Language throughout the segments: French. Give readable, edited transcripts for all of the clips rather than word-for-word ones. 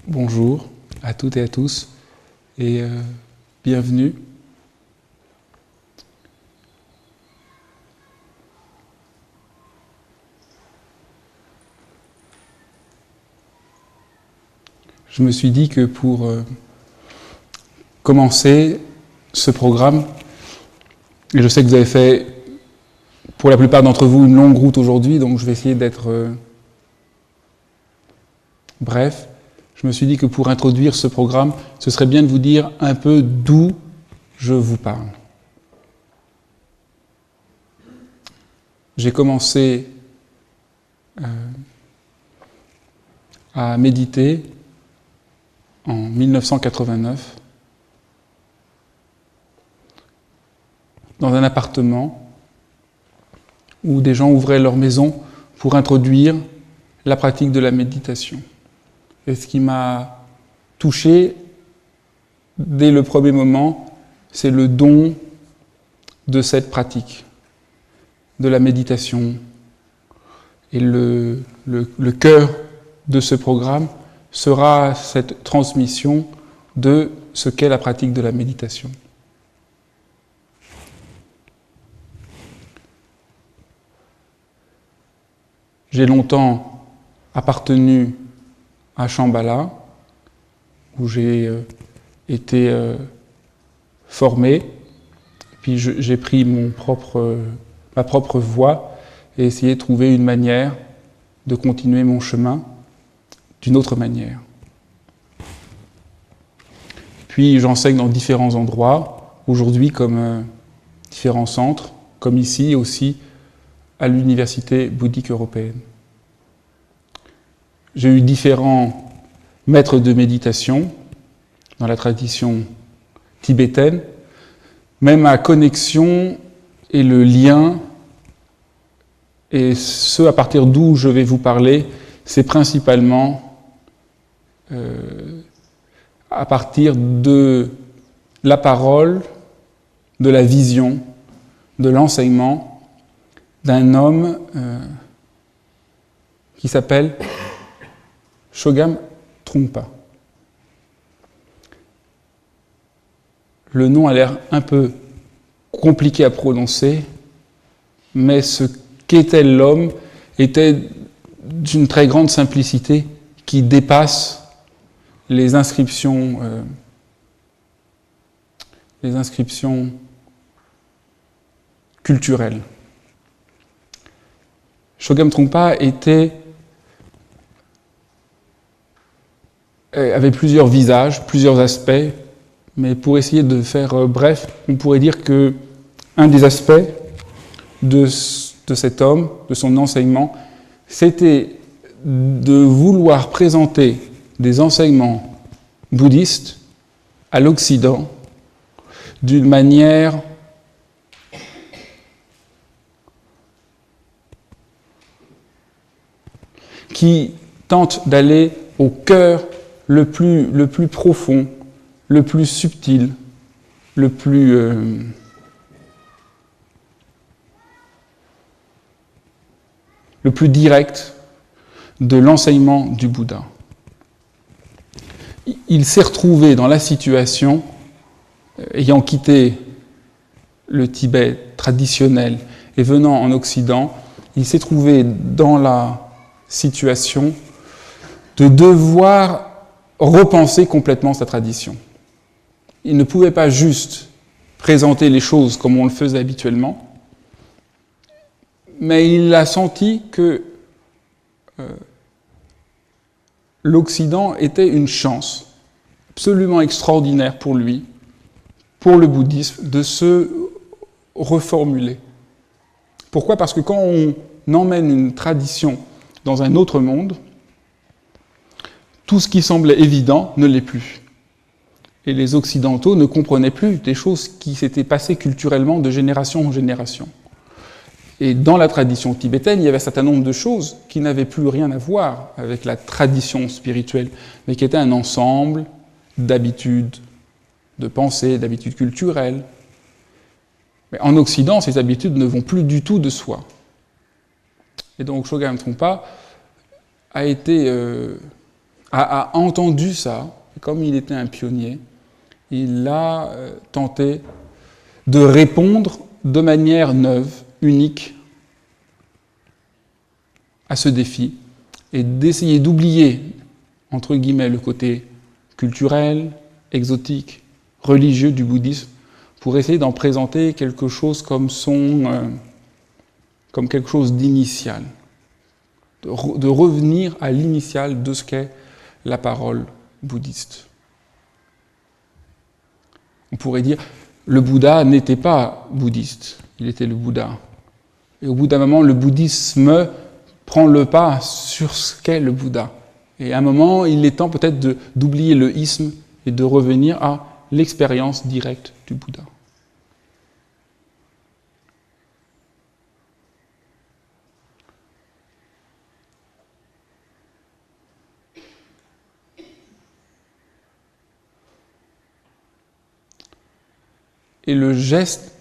Bonjour à toutes et à tous et bienvenue. Je me suis dit que pour commencer ce programme, et je sais que vous avez fait, pour la plupart d'entre vous, une longue route aujourd'hui, donc je vais essayer d'être bref. Je me suis dit que pour introduire ce programme, ce serait bien de vous dire un peu d'où je vous parle. J'ai commencé à méditer en 1989 dans un appartement où des gens ouvraient leur maison pour introduire la pratique de la méditation. Et ce qui m'a touché dès le premier moment, c'est le don de cette pratique, de la méditation. Et le cœur de ce programme sera cette transmission de ce qu'est la pratique de la méditation. J'ai longtemps appartenu à Shambhala, où j'ai été formé, puis j'ai pris ma propre voie et essayé de trouver une manière de continuer mon chemin d'une autre manière. Puis j'enseigne dans différents endroits, aujourd'hui comme différents centres, comme ici aussi à l'Université bouddhique européenne. J'ai eu différents maîtres de méditation dans la tradition tibétaine, mais ma connexion et le lien, et ce à partir d'où je vais vous parler, c'est principalement à partir de la parole, de la vision, de l'enseignement d'un homme qui s'appelle Shogam Trungpa. Le nom a l'air un peu compliqué à prononcer, mais ce qu'était l'homme était d'une très grande simplicité qui dépasse les inscriptions culturelles. Shogam Trungpa avait plusieurs visages, plusieurs aspects, mais pour essayer de faire bref, on pourrait dire que un des aspects de cet homme, de son enseignement, c'était de vouloir présenter des enseignements bouddhistes à l'Occident d'une manière qui tente d'aller au cœur le plus profond, le plus subtil, le plus direct de l'enseignement du Bouddha. Il s'est retrouvé dans la situation, ayant quitté le Tibet traditionnel et venant en Occident, il s'est trouvé dans la situation de devoir repenser complètement sa tradition. Il ne pouvait pas juste présenter les choses comme on le faisait habituellement, mais il a senti que l'Occident était une chance absolument extraordinaire pour lui, pour le bouddhisme, de se reformuler. Pourquoi ? Parce que quand on emmène une tradition dans un autre monde, tout ce qui semblait évident ne l'est plus. Et les Occidentaux ne comprenaient plus des choses qui s'étaient passées culturellement de génération en génération. Et dans la tradition tibétaine, il y avait un certain nombre de choses qui n'avaient plus rien à voir avec la tradition spirituelle, mais qui étaient un ensemble d'habitudes, de pensées, d'habitudes culturelles. Mais en Occident, ces habitudes ne vont plus du tout de soi. Et donc Shogam Trungpa a été a entendu ça, et comme il était un pionnier, il a tenté de répondre de manière neuve, unique, à ce défi, et d'essayer d'oublier, entre guillemets, le côté culturel, exotique, religieux du bouddhisme, pour essayer d'en présenter quelque chose comme quelque chose d'initial, de revenir à l'initial de ce qu'est la parole bouddhiste. On pourrait dire, le Bouddha n'était pas bouddhiste, il était le Bouddha. Et au bout d'un moment, le bouddhisme prend le pas sur ce qu'est le Bouddha. Et à un moment, il est temps peut-être d'oublier le isme et de revenir à l'expérience directe du Bouddha. Et le geste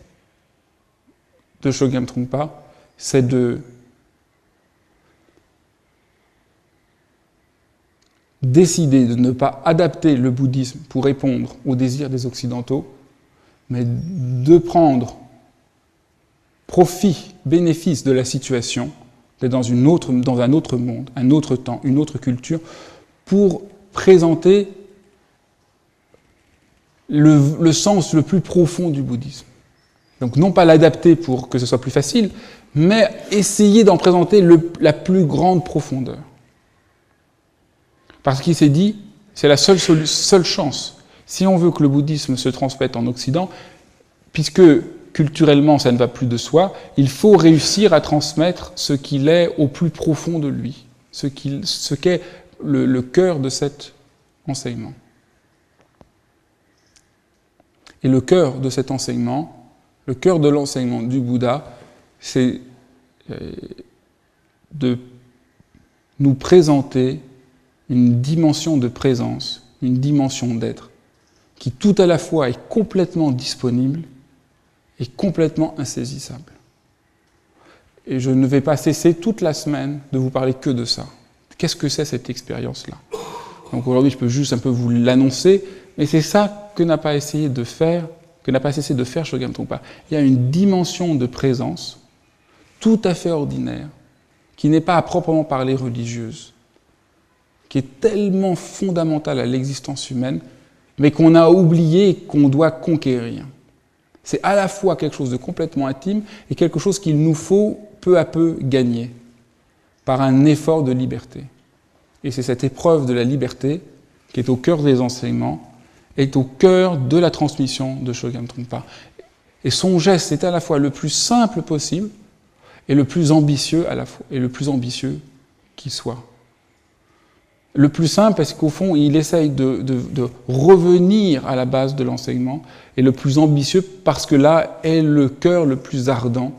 de Chogyam Trungpa, c'est de décider de ne pas adapter le bouddhisme pour répondre aux désirs des Occidentaux, mais de prendre profit, bénéfice de la situation, d'être dans un autre monde, un autre temps, une autre culture, pour présenter le sens le plus profond du bouddhisme. Donc non pas l'adapter pour que ce soit plus facile, mais essayer d'en présenter la plus grande profondeur. Parce qu'il s'est dit, c'est la seule chance. Si on veut que le bouddhisme se transmette en Occident, puisque culturellement ça ne va plus de soi, il faut réussir à transmettre ce qu'il est au plus profond de lui, ce qu'est le cœur de cet enseignement. Et le cœur de cet enseignement, le cœur de l'enseignement du Bouddha, c'est de nous présenter une dimension de présence, une dimension d'être, qui tout à la fois est complètement disponible et complètement insaisissable. Et je ne vais pas cesser toute la semaine de vous parler que de ça. Qu'est-ce que c'est cette expérience-là ? Donc aujourd'hui, je peux juste un peu vous l'annoncer, mais c'est ça que n'a pas cessé de faire Chogyam Trungpa. Il y a une dimension de présence tout à fait ordinaire, qui n'est pas à proprement parler religieuse, qui est tellement fondamentale à l'existence humaine, mais qu'on a oublié et qu'on doit conquérir. C'est à la fois quelque chose de complètement intime et quelque chose qu'il nous faut peu à peu gagner par un effort de liberté. Et c'est cette épreuve de la liberté qui est au cœur des enseignements, est au cœur de la transmission de Chogyam Trungpa. Et son geste est à la fois le plus simple possible et le plus ambitieux à la fois, et le plus ambitieux qui soit. Le plus simple parce qu'au fond, il essaye de revenir à la base de l'enseignement, et le plus ambitieux parce que là est le cœur le plus ardent,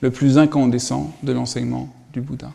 le plus incandescent de l'enseignement du Bouddha.